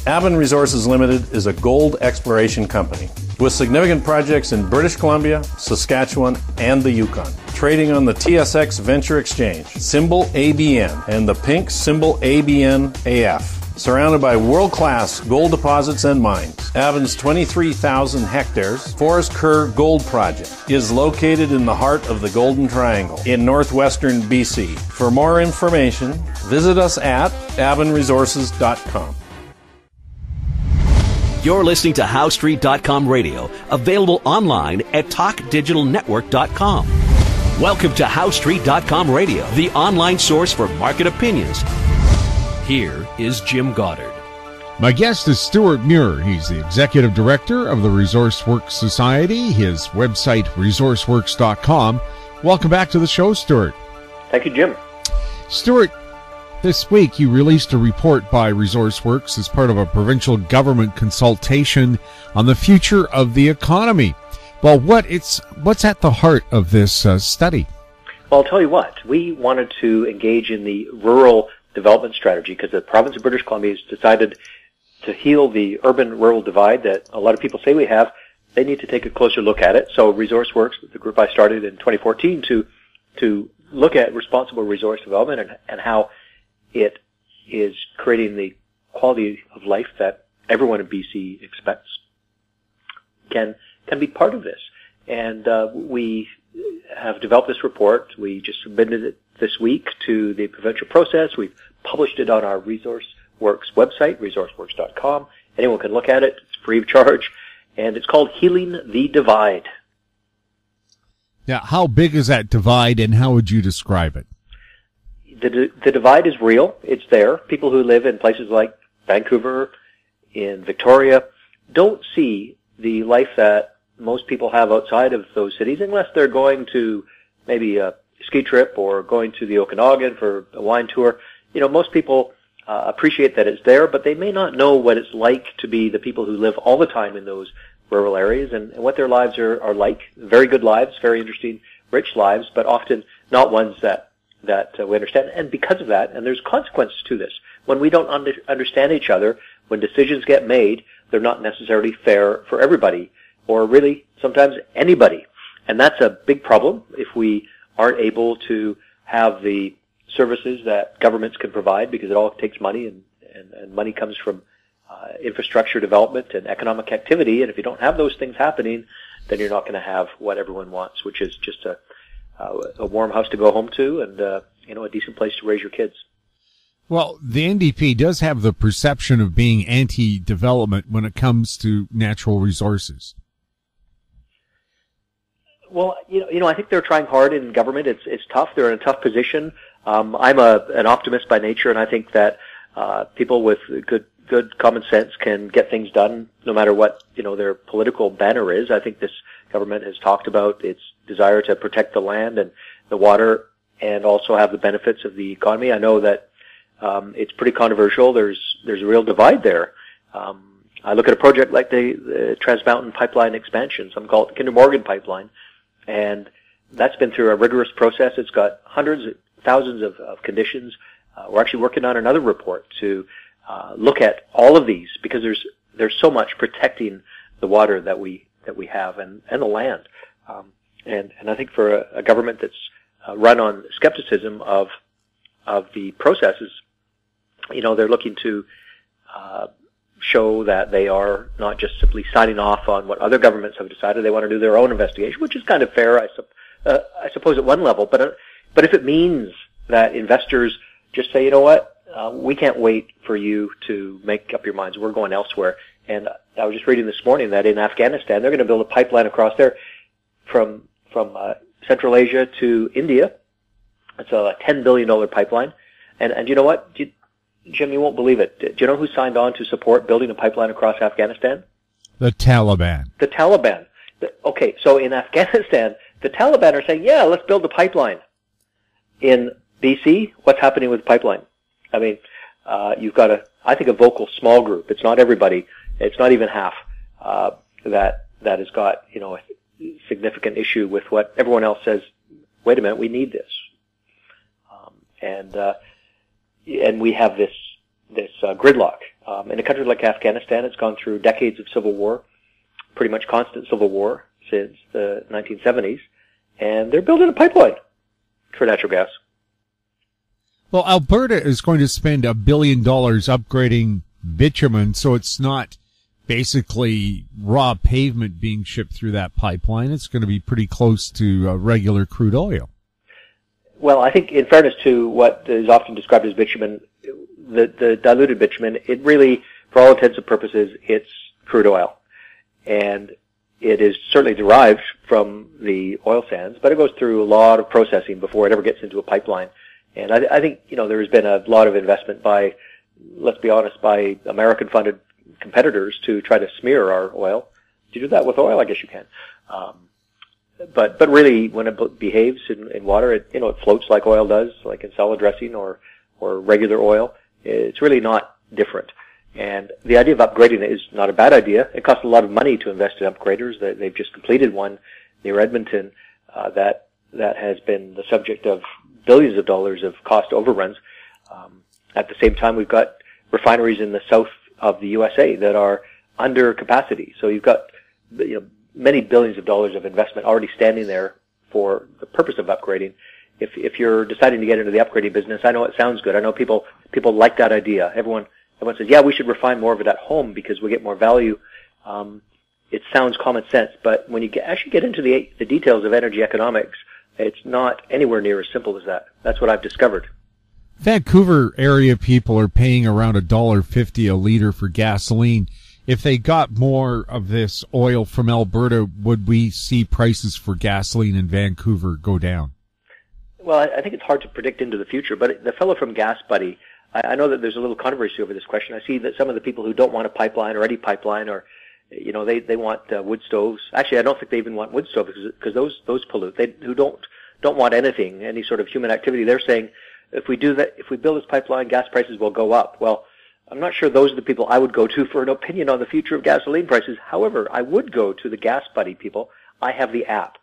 Avon Resources Limited is a gold exploration company with significant projects in British Columbia, Saskatchewan, and the Yukon. Trading on the TSX Venture Exchange, symbol ABN, and the pink symbol ABN-AF. Surrounded by world-class gold deposits and mines, Avon's 23,000 hectares Forest Kerr Gold Project is located in the heart of the Golden Triangle in northwestern BC. For more information, visit us at avonresources.com. You're listening to HowStreet.com radio, available online at TalkDigitalNetwork.com. Welcome to HowStreet.com radio, the online source for market opinions. Here is Jim Goddard. My guest is Stewart Muir. He's the Executive Director of the ResourceWorks Society, his website, resourceworks.com. Welcome back to the show, Stewart. Thank you, Jim. Stewart, this week you released a report by ResourceWorks as part of a provincial government consultation on the future of the economy. Well, what's at the heart of this study? Well, I'll tell you what. We wanted to engage in the rural development strategy because the province of British Columbia has decided to heal the urban-rural divide that a lot of people say we have. They need to take a closer look at it. So ResourceWorks, the group I started in 2014 to look at responsible resource development and how it is creating the quality of life that everyone in BC expects, can be part of this. And we have developed this report. We just submitted it this week to the provincial process. We've published it on our ResourceWorks website, resourceworks.com. Anyone can look at it. It's free of charge. And it's called Healing the Divide. Now, how big is that divide, and how would you describe it? The divide is real. It's there. People who live in places like Vancouver, in Victoria, don't see the life that most people have outside of those cities unless they're going to maybe a ski trip or going to the Okanagan for a wine tour. You know, most people appreciate that it's there, but they may not know what it's like to be the people who live all the time in those rural areas and what their lives are like. Very good lives, very interesting, rich lives, but often not ones that we understand. And because of that, and there's consequences to this, when we don't understand each other, when decisions get made, they're not necessarily fair for everybody, or really sometimes anybody. And that's a big problem if we aren't able to have the services that governments can provide, because it all takes money, and money comes from infrastructure development and economic activity. And if you don't have those things happening, then you're not going to have what everyone wants, which is just a warm house to go home to and a decent place to raise your kids. Well, the NDP does have the perception of being anti-development when it comes to natural resources. Well, I think they're trying hard in government. It's tough. They're in a tough position. I'm an optimist by nature, and I think that people with good common sense can get things done no matter what their political banner is. I think this government has talked about its desire to protect the land and the water and also have the benefits of the economy. I know that it's pretty controversial. There's a real divide there. I look at a project like the Trans Mountain Pipeline expansion. Some call it the Kinder Morgan Pipeline, and that's been through a rigorous process. It's got hundreds of thousands of conditions. We're actually working on another report to look at all of these, because there's so much protecting the water that we have and the land. And I think for a government that's run on skepticism of the processes, they're looking to show that they are not just simply signing off on what other governments have decided. They want to do their own investigation, which is kind of fair, I suppose, at one level. But if it means that investors just say, you know what, we can't wait for you to make up your minds. We're going elsewhere. And I was just reading this morning that in Afghanistan, they're going to build a pipeline across there from Central Asia to India. It's a $10 billion pipeline. And you know what? Jim, you won't believe it. Do you know who signed on to support building a pipeline across Afghanistan? The Taliban. The Taliban. Okay, so in Afghanistan, the Taliban are saying, yeah, let's build a pipeline. In BC, what's happening with the pipeline? I mean, you've got I think a vocal small group. It's not everybody. It's not even half, that has got, a significant issue with what everyone else says, wait a minute, we need this. And we have this gridlock. In a country like Afghanistan, it's gone through decades of civil war, pretty much constant civil war since the 1970s, and they're building a pipeline for natural gas. Well, Alberta is going to spend $1 billion upgrading bitumen, so it's not basically raw pavement being shipped through that pipeline. It's going to be pretty close to regular crude oil. Well, I think in fairness to what is often described as bitumen, the diluted bitumen, it really, for all intents and purposes, it's crude oil. And it is certainly derived from the oil sands, but it goes through a lot of processing before it ever gets into a pipeline. And I think, there has been a lot of investment by, let's be honest, by American-funded competitors to try to smear our oil. Do you do that with oil? I guess you can. But really, when it behaves in water, it floats like oil does, like in salad dressing or regular oil. It's really not different. And the idea of upgrading it is not a bad idea. It costs a lot of money to invest in upgraders. They've just completed one near Edmonton that has been the subject of billions of dollars of cost overruns. At the same time, we've got refineries in the south of the USA that are under capacity. So you've got many billions of dollars of investment already standing there for the purpose of upgrading. If you're deciding to get into the upgrading business, I know it sounds good. I know people like that idea. Everyone says, yeah, we should refine more of it at home because we get more value. It sounds common sense, but when you actually get into the details of energy economics, it's not anywhere near as simple as that. That's what I've discovered. Vancouver area people are paying around $1.50 a liter for gasoline. If they got more of this oil from Alberta, would we see prices for gasoline in Vancouver go down? Well, I think it's hard to predict into the future, but the fellow from Gas Buddy, I know that there's a little controversy over this question. I see that some of the people who don't want a pipeline or any pipeline or, they want wood stoves. Actually, I don't think they even want wood stoves because those pollute. Who don't want anything, any sort of human activity. They're saying if we do that, if we build this pipeline, gas prices will go up. Well, I'm not sure those are the people I would go to for an opinion on the future of gasoline prices. However, I would go to the Gas Buddy people. I have the app.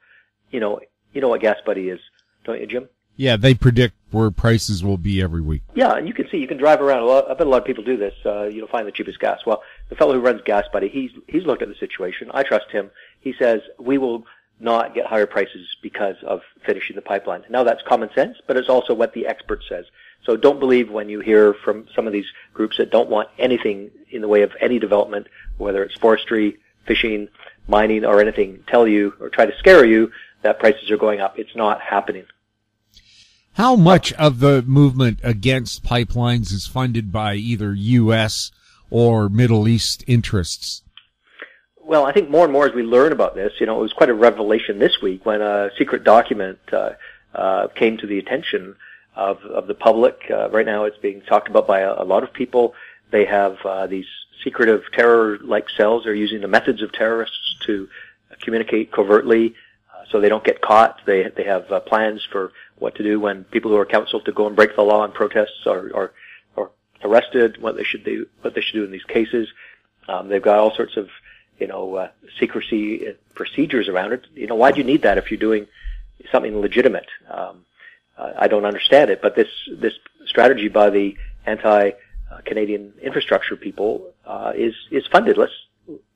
You know what Gas Buddy is, don't you, Jim? Yeah, they predict where prices will be every week. Yeah, and you can drive around. I bet a lot of people do this. Find the cheapest gas. Well, the fellow who runs Gas Buddy, he's looked at the situation. I trust him. He says we will not get higher prices because of finishing the pipeline. Now that's common sense, but it's also what the expert says. So don't believe when you hear from some of these groups that don't want anything in the way of any development, whether it's forestry, fishing, mining, or anything, tell you or try to scare you that prices are going up. It's not happening. How much of the movement against pipelines is funded by either U.S. or Middle East interests? Well, I think more and more as we learn about this, it was quite a revelation this week when a secret document came to the attention of the public. Right now it's being talked about by a lot of people. They have these secretive terror-like cells. They're using the methods of terrorists to communicate covertly so they don't get caught. They have plans for what to do when people who are counseled to go and break the law in protests are arrested, what they should do in these cases. They've got all sorts of secrecy procedures around it. Why do you need that if you're doing something legitimate? I don't understand it, but this strategy by the anti-Canadian infrastructure people is funded. Let's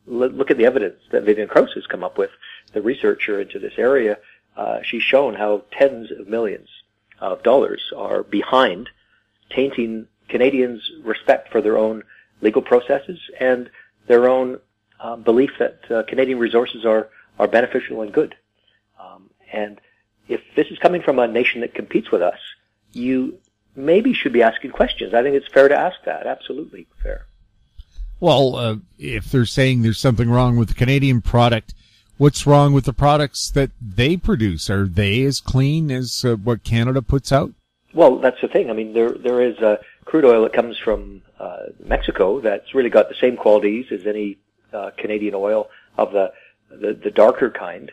look at the evidence that Vivian Krause has come up with, the researcher into this area. She's shown how tens of millions of dollars are behind tainting Canadians' respect for their own legal processes and their own belief that Canadian resources are beneficial and good. And if this is coming from a nation that competes with us, you maybe should be asking questions. I think it's fair to ask that. Absolutely fair. Well, if they're saying there's something wrong with the Canadian product, what's wrong with the products that they produce? Are they as clean as what Canada puts out? Well, that's the thing. I mean, there is crude oil that comes from Mexico that's really got the same qualities as any Canadian oil of the darker kind.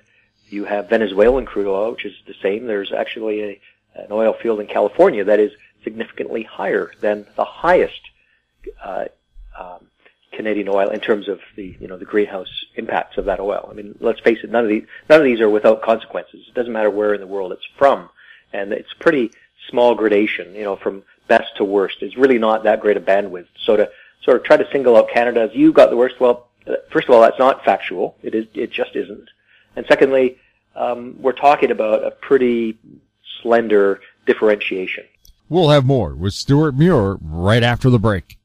You have Venezuelan crude oil, which is the same. There's actually an oil field in California that is significantly higher than the highest Canadian oil in terms of the greenhouse impacts of that oil. I mean, let's face it, none of these are without consequences. It doesn't matter where in the world it's from, and it's pretty small gradation, from best to worst. It's really not that great a bandwidth. So to sort of try to single out Canada as you got the worst, well, first of all, that's not factual. It just isn't. And secondly, we're talking about a pretty slender differentiation. We'll have more with Stewart Muir right after the break.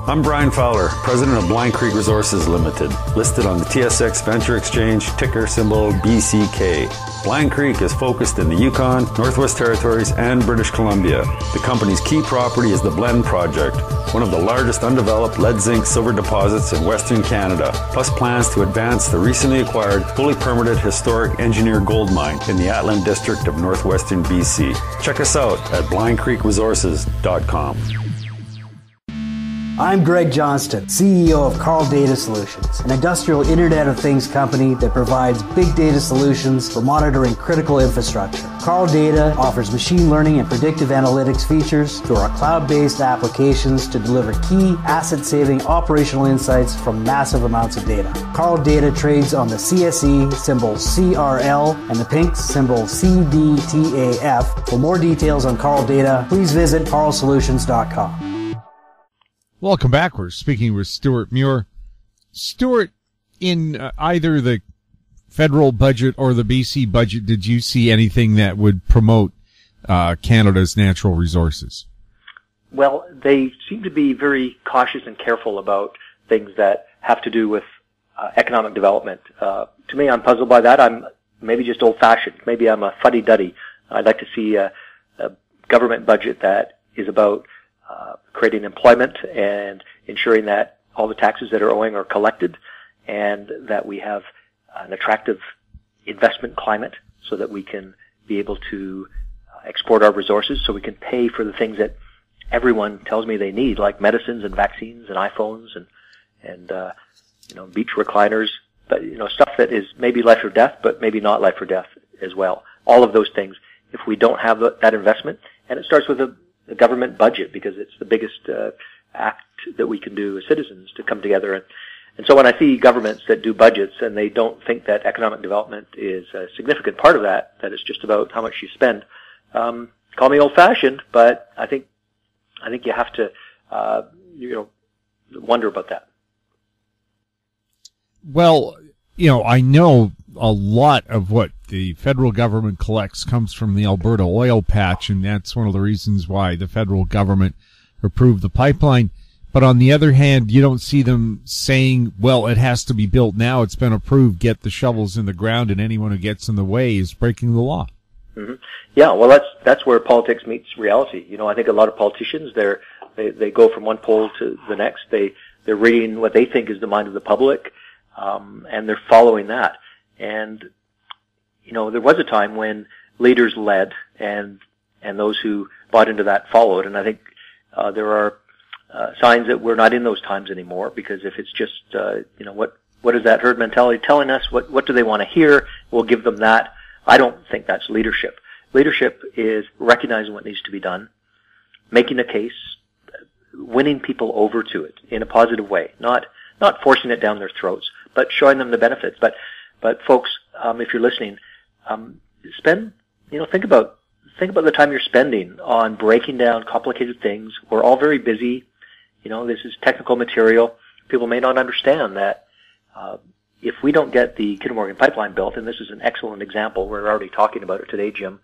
I'm Brian Fowler, president of Blind Creek Resources Limited, listed on the TSX Venture Exchange, ticker symbol BCK. Blind Creek is focused in the Yukon, Northwest Territories, and British Columbia. The company's key property is the Blend Project, one of the largest undeveloped lead zinc silver deposits in Western Canada, plus plans to advance the recently acquired, fully permitted historic engineer gold mine in the Atlan district of northwestern BC. Check us out at blindcreekresources.com. I'm Greg Johnston, CEO of Carl Data Solutions, an industrial Internet of Things company that provides big data solutions for monitoring critical infrastructure. Carl Data offers machine learning and predictive analytics features through our cloud-based applications to deliver key asset-saving operational insights from massive amounts of data. Carl Data trades on the CSE, symbol CRL, and the Pink, symbol CDTAF. For more details on Carl Data, please visit carlsolutions.com. Welcome back. We're speaking with Stewart Muir. Stewart, in either the federal budget or the BC budget, did you see anything that would promote Canada's natural resources? Well, they seem to be very cautious and careful about things that have to do with economic development. To me, I'm puzzled by that. I'm maybe just old-fashioned. Maybe I'm a fuddy-duddy. I'd like to see a government budget that is about creating employment and ensuring that all the taxes that are owing are collected, and that we have an attractive investment climate so that we can be able to export our resources, so we can pay for the things that everyone tells me they need, like medicines and vaccines and iPhones and beach recliners, but stuff that is maybe life or death, but maybe not life or death as well. All of those things, if we don't have that investment, and it starts with a government budget, because it's the biggest act that we can do as citizens to come together. And so when I see governments that do budgets and they don't think that economic development is a significant part of that it's just about how much you spend, call me old-fashioned, but I think you have to wonder about that. Well, I know a lot of what the federal government collects comes from the Alberta oil patch, and that's one of the reasons why the federal government approved the pipeline. But on the other hand, you don't see them saying, well, it has to be built now, it's been approved, get the shovels in the ground, and anyone who gets in the way is breaking the law. Mm-hmm. Yeah, well, that's where politics meets reality. I think a lot of politicians, they go from one pole to the next. They're reading what they think is the mind of the public, and they're following that. And there was a time when leaders led, and those who bought into that followed. And I think there are signs that we're not in those times anymore, because if it's just what is that herd mentality telling us? What do they want to hear? We'll give them that. I don't think that's leadership. Leadership is recognizing what needs to be done, making a case, winning people over to it in a positive way, not forcing it down their throats, but showing them the benefits. But folks, if you're listening, think about the time you're spending on breaking down complicated things. We're all very busy. This is technical material. People may not understand that if we don't get the Kinder Morgan pipeline built, and this is an excellent example, we're already talking about it today, Jim,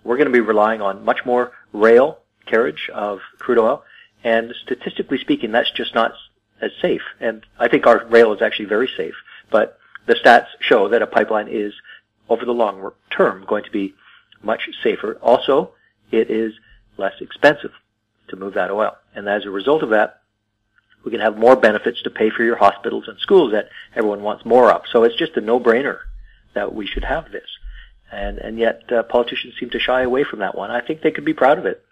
we're going to be relying on much more rail carriage of crude oil, and statistically speaking, that's just not as safe. And I think our rail is actually very safe, but the stats show that a pipeline is, over the long term, going to be much safer. Also, it is less expensive to move that oil. And as a result of that, we can have more benefits to pay for your hospitals and schools that everyone wants more of. So it's just a no-brainer that we should have this. And yet politicians seem to shy away from that one. I think they could be proud of it.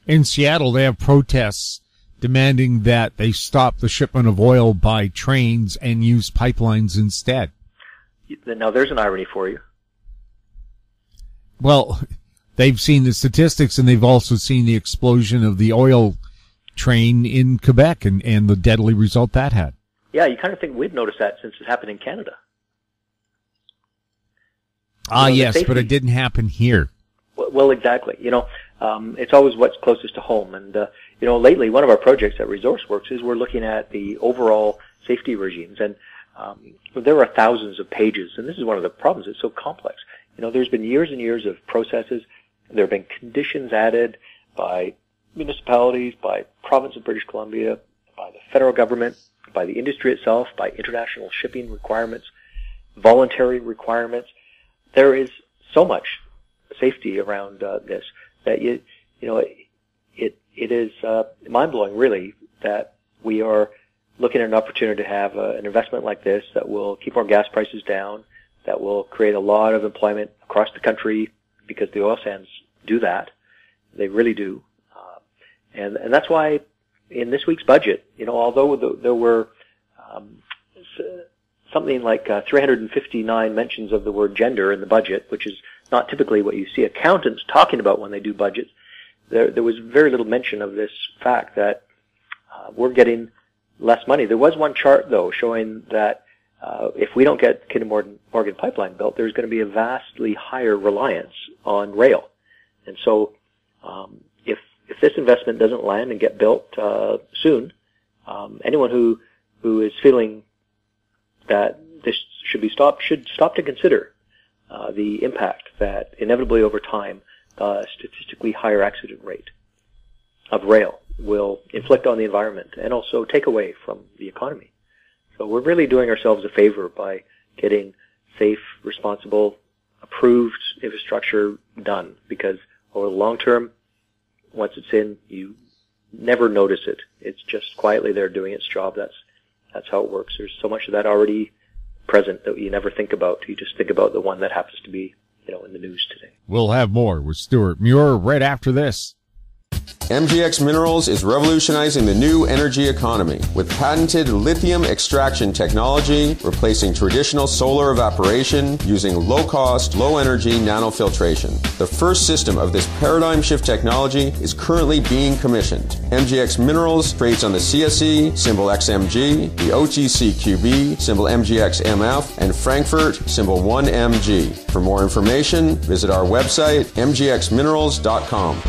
In Seattle, they have protests demanding that they stop the shipment of oil by trains and use pipelines instead. Now, there's an irony for you. Well, they've seen the statistics, and they've also seen the explosion of the oil train in Quebec and the deadly result that had. Yeah, you kind of think we'd notice that since it happened in Canada. Yes, but it didn't happen here. Well, exactly. it's always what's closest to home. And, lately one of our projects at ResourceWorks is we're looking at the overall safety regimes. And there are thousands of pages, and this is one of the problems. It's so complex. There's been years and years of processes. There have been conditions added by municipalities, by province of British Columbia, by the federal government, by the industry itself, by international shipping requirements, voluntary requirements. There is so much safety around this that it is mind-blowing, really, that we are looking at an opportunity to have an investment like this that will keep our gas prices down, that will create a lot of employment across the country, because the oil sands do that. They really do. And that's why in this week's budget, although there were something like 359 mentions of the word gender in the budget, which is not typically what you see accountants talking about when they do budgets, there was very little mention of this fact that we're getting less money. There was one chart, though, showing that if we don't get Kinder Morgan pipeline built, there's going to be a vastly higher reliance on rail. And so if this investment doesn't land and get built soon, anyone who is feeling that this should be stopped should stop to consider the impact that inevitably over time statistically higher accident rate of rail will inflict on the environment and also take away from the economy. So we're really doing ourselves a favor by getting safe, responsible, approved infrastructure done, because over the long term, once it's in, you never notice it. It's just quietly there doing its job. That's how it works. There's so much of that already present that you never think about. You just think about the one that happens to be, in the news today. We'll have more with Stewart Muir right after this. MGX Minerals is revolutionizing the new energy economy with patented lithium extraction technology, replacing traditional solar evaporation using low-cost, low-energy nanofiltration. The first system of this paradigm shift technology is currently being commissioned. MGX Minerals trades on the CSE, symbol XMG, the OTCQB, symbol MGXMF, and Frankfurt, symbol 1MG. For more information, visit our website, mgxminerals.com.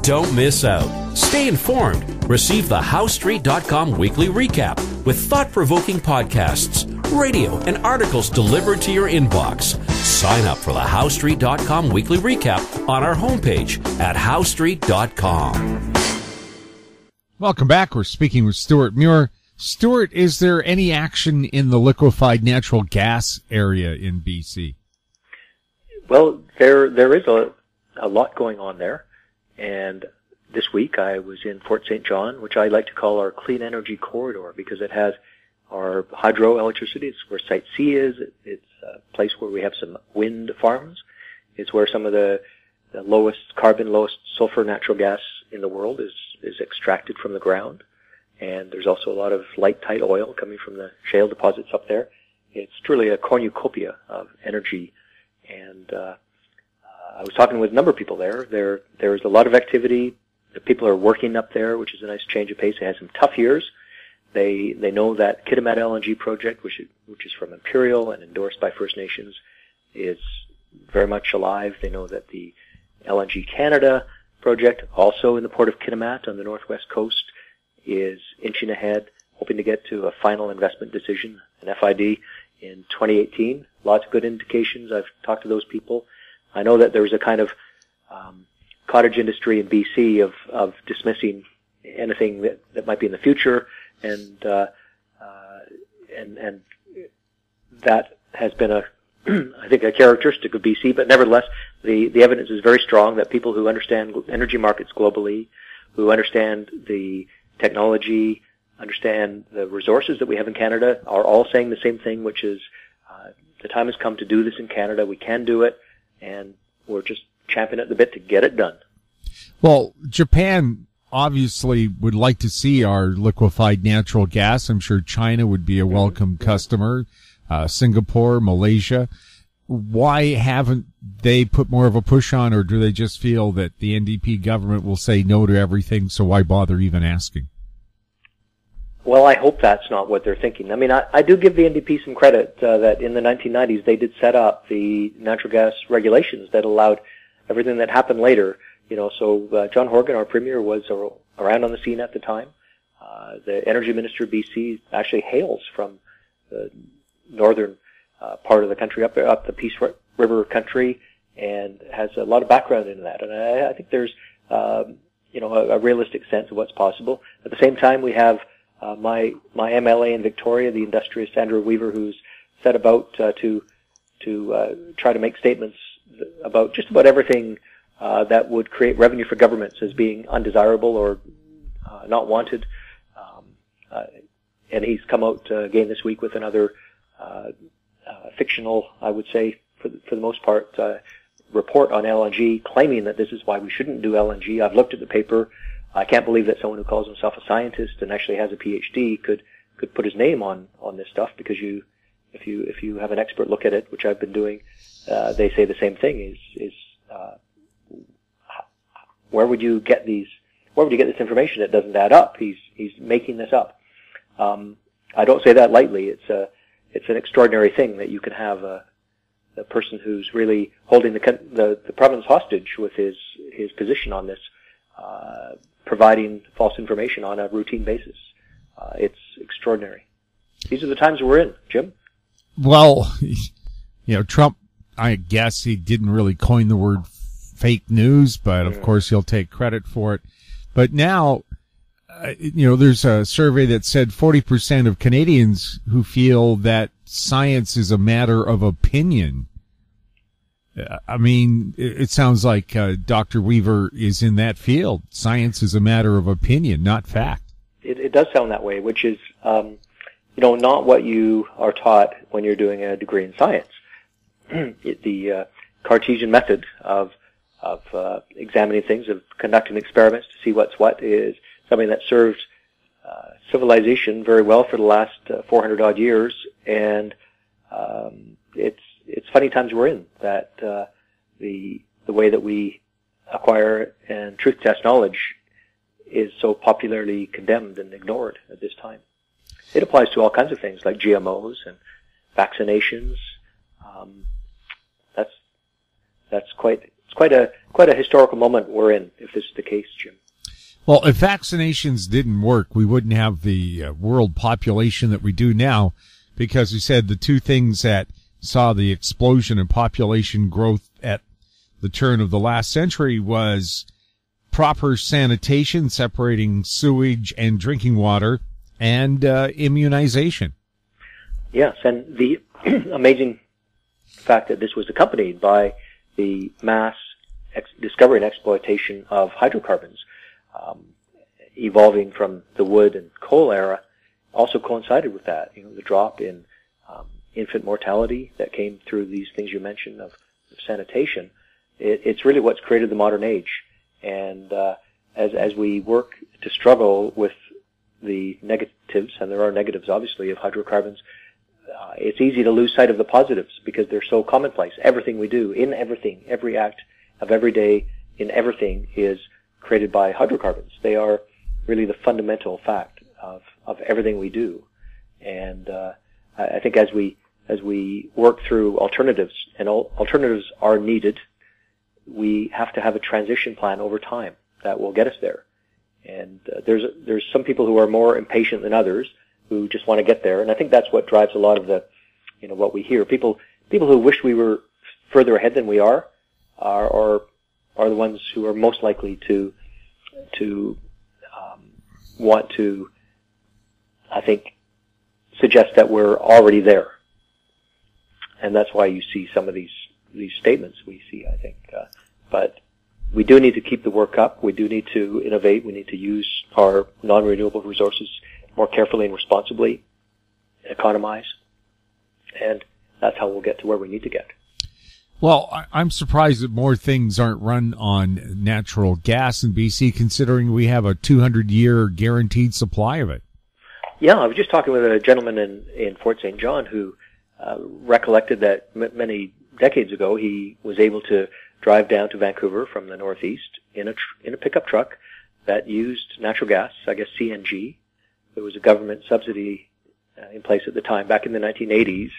Don't miss out. Stay informed. Receive the HowStreet.com weekly recap with thought-provoking podcasts, radio, and articles delivered to your inbox. Sign up for the HowStreet.com weekly recap on our homepage at HowStreet.com. Welcome back. We're speaking with Stewart Muir. Stewart, is there any action in the liquefied natural gas area in BC? Well, there is a lot going on there. And this week I was in Fort St. John, which I like to call our clean energy corridor, because it has our hydroelectricity. It's where Site C is. It's a place where we have some wind farms. It's where some of the lowest carbon, lowest sulfur natural gas in the world is extracted from the ground. And there's also a lot of light, tight oil coming from the shale deposits up there. It's truly a cornucopia of energy. And I was talking with a number of people there. There's a lot of activity. The people are working up there, which is a nice change of pace. They had some tough years. They know that Kitimat LNG project, which is from Imperial and endorsed by First Nations, is very much alive. They know that the LNG Canada project, also in the port of Kitimat on the northwest coast, is inching ahead, hoping to get to a final investment decision, an FID, in 2018. Lots of good indications. I've talked to those people. I know that there's a kind of cottage industry in BC of dismissing anything that might be in the future, and that has been I think a characteristic of BC. But nevertheless, the evidence is very strong that people who understand energy markets globally, who understand the technology, understand the resources that we have in Canada, are all saying the same thing, which is the time has come to do this in Canada. We can do it. And we're just champing at the bit to get it done. Well, Japan obviously would like to see our liquefied natural gas. I'm sure China would be a welcome customer. Singapore, Malaysia. Why haven't they put more of a push on, or do they just feel that the NDP government will say no to everything, so why bother even asking? Well, I hope that's not what they're thinking. I mean, I do give the NDP some credit that in the 1990s they did set up the natural gas regulations that allowed everything that happened later. So John Horgan, our premier, was around on the scene at the time. The energy minister of BC actually hails from the northern part of the country, up the Peace River country, and has a lot of background in that. And I think there's a realistic sense of what's possible. At the same time, we have my MLA in Victoria, the industrious Andrew Weaver, who's set about to try to make statements about just about everything that would create revenue for governments as being undesirable or not wanted. And he's come out again this week with another fictional, I would say, for the most part, report on LNG, claiming that this is why we shouldn't do LNG. I've looked at the paper. I can't believe that someone who calls himself a scientist and actually has a PhD could put his name on this stuff, because if you have an expert look at it, which I've been doing, they say the same thing: is where would you get this information? It doesn't add up. He's making this up. I don't say that lightly. It's an extraordinary thing that you can have a person who's really holding the province hostage with his position on this, providing false information on a routine basis. It's extraordinary. These are the times we're in, Jim. Well, Trump, I guess he didn't really coin the word fake news, but of course he'll take credit for it. But now, there's a survey that said 40% of Canadians who feel that science is a matter of opinion. I mean, it sounds like Dr. Weaver is in that field. Science is a matter of opinion, not fact. It does sound that way, which is, not what you are taught when you're doing a degree in science. The Cartesian method of examining things, of conducting experiments to see what's what, is something that served civilization very well for the last 400 odd years, and it's funny times we're in that the way that we acquire and truth test knowledge is so popularly condemned and ignored at this time. It applies to all kinds of things like GMOs and vaccinations. That's quite a historical moment we're in, if this is the case, Jim. Well, if vaccinations didn't work, we wouldn't have the world population that we do now, because we said the two things that saw the explosion in population growth at the turn of the last century was proper sanitation, separating sewage and drinking water, and immunization. Yes, and the amazing fact that this was accompanied by the mass discovery and exploitation of hydrocarbons, evolving from the wood and coal era, also coincided with that. The drop in infant mortality that came through these things you mentioned of sanitation. It's really what's created the modern age. And as we work to struggle with the negatives, and there are negatives obviously of hydrocarbons, it's easy to lose sight of the positives because they're so commonplace. Everything we do, in everything, every act of every day, in everything, is created by hydrocarbons. They are really the fundamental fact of everything we do. And I think as we work through alternatives, and alternatives are needed, we have to have a transition plan over time that will get us there. And there's some people who are more impatient than others, who just want to get there, and I think that's what drives a lot of the, what we hear. People who wish we were further ahead than we are the ones who are most likely to want to, I think, suggest that we're already there. And that's why you see some of these statements we see, I think. But we do need to keep the work up. We do need to innovate. We need to use our non-renewable resources more carefully and responsibly, economize. And that's how we'll get to where we need to get. Well, I'm surprised that more things aren't run on natural gas in BC, considering we have a 200-year guaranteed supply of it. Yeah, I was just talking with a gentleman in Fort St. John who recollected that many decades ago he was able to drive down to Vancouver from the northeast in a pickup truck that used natural gas, I guess CNG, there was a government subsidy in place at the time, back in the 1980s,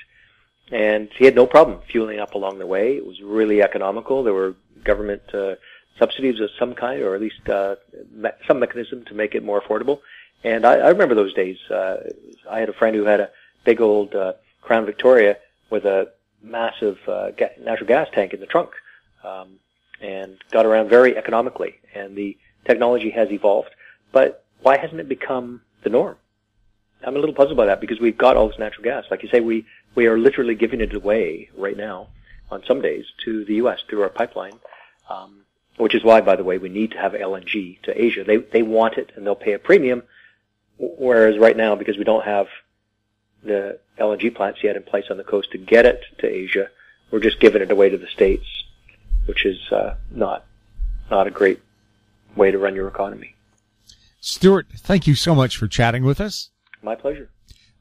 and he had no problem fueling up along the way. It was really economical. There were government subsidies of some kind, or at least some mechanism to make it more affordable. And I remember those days. I had a friend who had a big old Crown Victoria with a massive natural gas tank in the trunk, and got around very economically. And the technology has evolved. But why hasn't it become the norm? I'm a little puzzled by that, because we've got all this natural gas. Like you say, we are literally giving it away right now on some days to the U.S. through our pipeline, which is why, by the way, we need to have LNG to Asia. They want it, and they'll pay a premium, whereas right now, because we don't have the LNG plants yet in place on the coast to get it to Asia, we're just giving it away to the States, which is not a great way to run your economy. Stewart, thank you so much for chatting with us. My pleasure.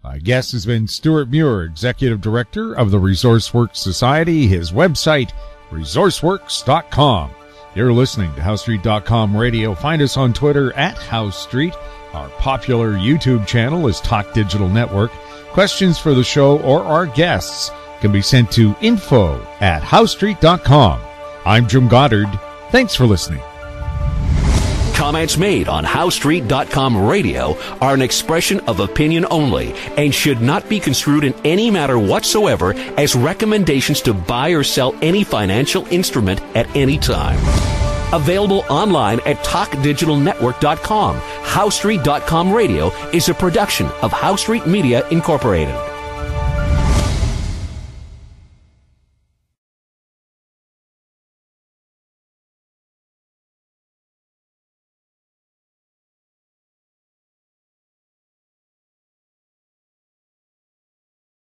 My guest has been Stewart Muir, Executive Director of the ResourceWorks Society. His website, resourceworks.com. You're listening to HowStreet.com radio. Find us on Twitter at HowStreet. Our popular YouTube channel is Talk Digital Network. Questions for the show or our guests can be sent to info@HowStreet.com. I'm Jim Goddard. Thanks for listening. Comments made on HowStreet.com radio are an expression of opinion only and should not be construed in any matter whatsoever as recommendations to buy or sell any financial instrument at any time. Available online at TalkDigitalNetwork.com. HowStreet.com radio is a production of HowStreet Media Incorporated.